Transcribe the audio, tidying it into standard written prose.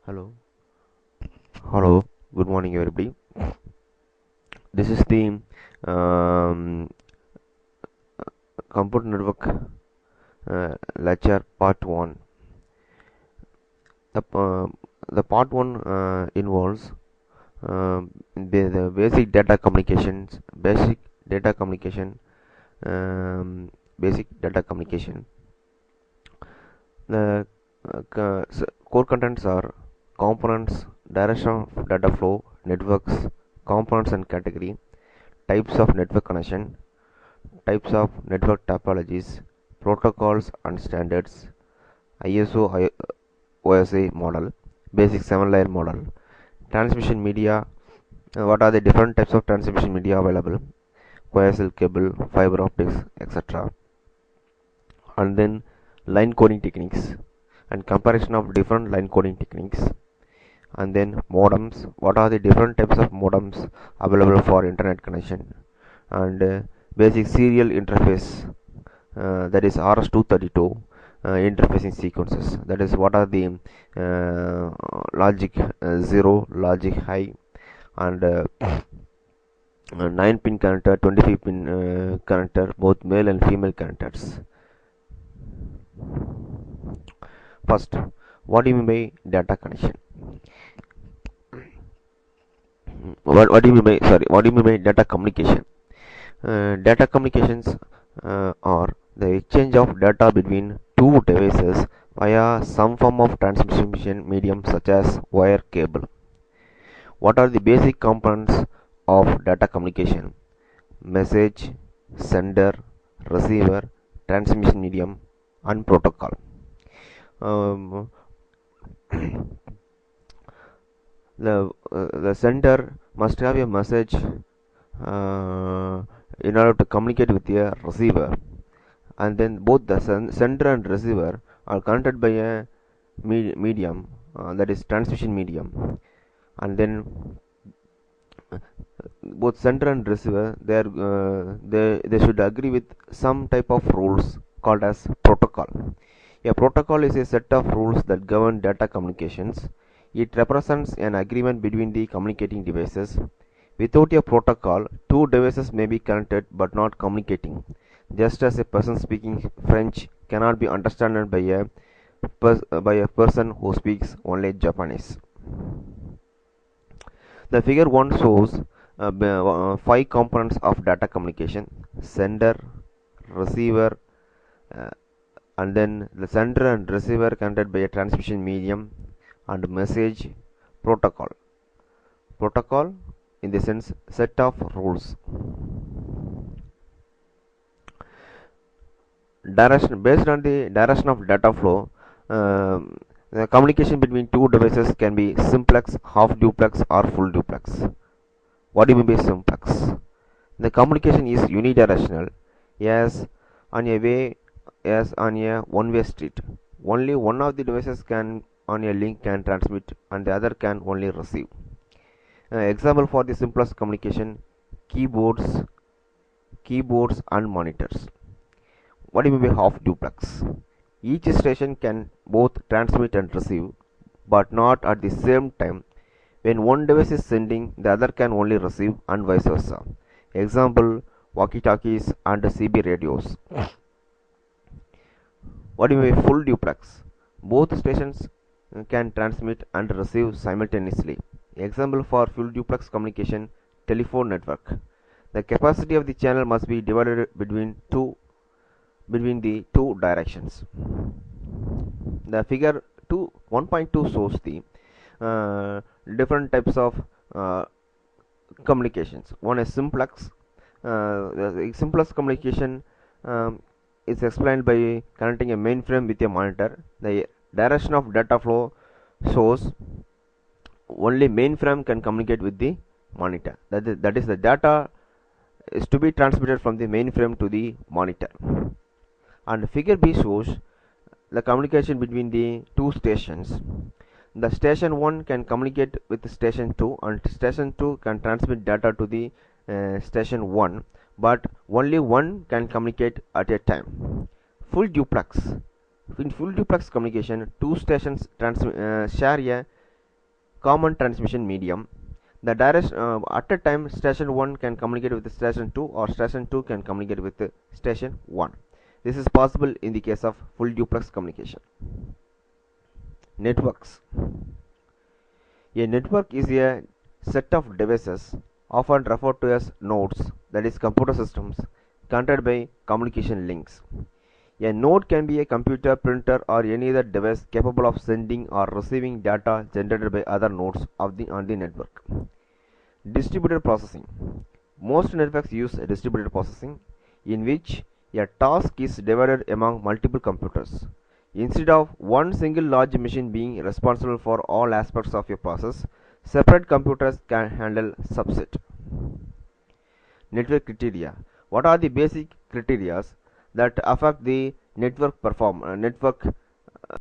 Hello, hello. Good morning, everybody. This is the um, computer network lecture part one. The uh, the part one involves the basic data communications, data communication, basic data communication. The core contents are components, direction of data flow, networks, components and category, types of network connection, types of network topologies, protocols and standards, ISO OSI model, basic 7-layer model, transmission media. What are the different types of transmission media available? Coaxial cable, fiber optics, etc. And then line coding techniques and comparison of different line coding techniques. And then modems. What are the different types of modems available for internet connection? And basic serial interface, that is RS-232 interfacing sequences. That is, what are the logic 0, logic high, and 9 pin connector, 25 pin connector, both male and female connectors. First, what do you mean by data connection? What do you mean by data communication? Data communications are the exchange of data between two devices via some form of transmission medium such as wire, cable. What are the basic components of data communication? Message, sender, receiver, transmission medium, and protocol. Um, the sender must have a message in order to communicate with a receiver, and then both the sender and receiver are connected by a medium, that is transmission medium, and then both sender and receiver they should agree with some type of rules called as protocol. A protocol is a set of rules that govern data communications. It represents an agreement between the communicating devices. Without a protocol, two devices may be connected but not communicating, just as a person speaking French cannot be understood by a person who speaks only Japanese. The figure 1 shows 5 components of data communication: sender, receiver, uh, and then the sender and receiver connected by a transmission medium, and message, protocol. Protocol, in the sense, set of rules. Direction based on the direction of data flow. The communication between two devices can be simplex, half duplex, or full duplex. What do you mean by simplex? The communication is unidirectional, as on a one-way street. Only one of the devices on a link can transmit, and the other can only receive. Example for the simplest communication: keyboards and monitors. What do you mean by half duplex? Each station can both transmit and receive, but not at the same time. When one device is sending, the other can only receive, and vice versa. Example: walkie-talkies and CB radios. What do you mean by full duplex? Both stations can transmit and receive simultaneously. Example for full duplex communication: telephone network. The capacity of the channel must be divided between the two directions. The figure 1.2 shows the different types of communications. One is simplex. The simplest communication is explained by connecting a mainframe with a monitor. The direction of data flow shows only mainframe can communicate with the monitor. That is the data is to be transmitted from the mainframe to the monitor. And figure B shows the communication between the two stations. The station 1 can communicate with station 2, and station 2 can transmit data to the station 1, but only one can communicate at a time. In full duplex communication, two stations share a common transmission medium. The direct at a time station 1 can communicate with station 2 or station 2 can communicate with station 1. This is possible in the case of full duplex communication. Networks. A network is a set of devices, often referred to as nodes, that is computer systems, connected by communication links. A node can be a computer, printer, or any other device capable of sending or receiving data generated by other nodes on the network. Distributed processing. Most networks use distributed processing, in which a task is divided among multiple computers. Instead of one single large machine being responsible for all aspects of a process, separate computers can handle subset. Network criteria. What are the basic criteria that affect the network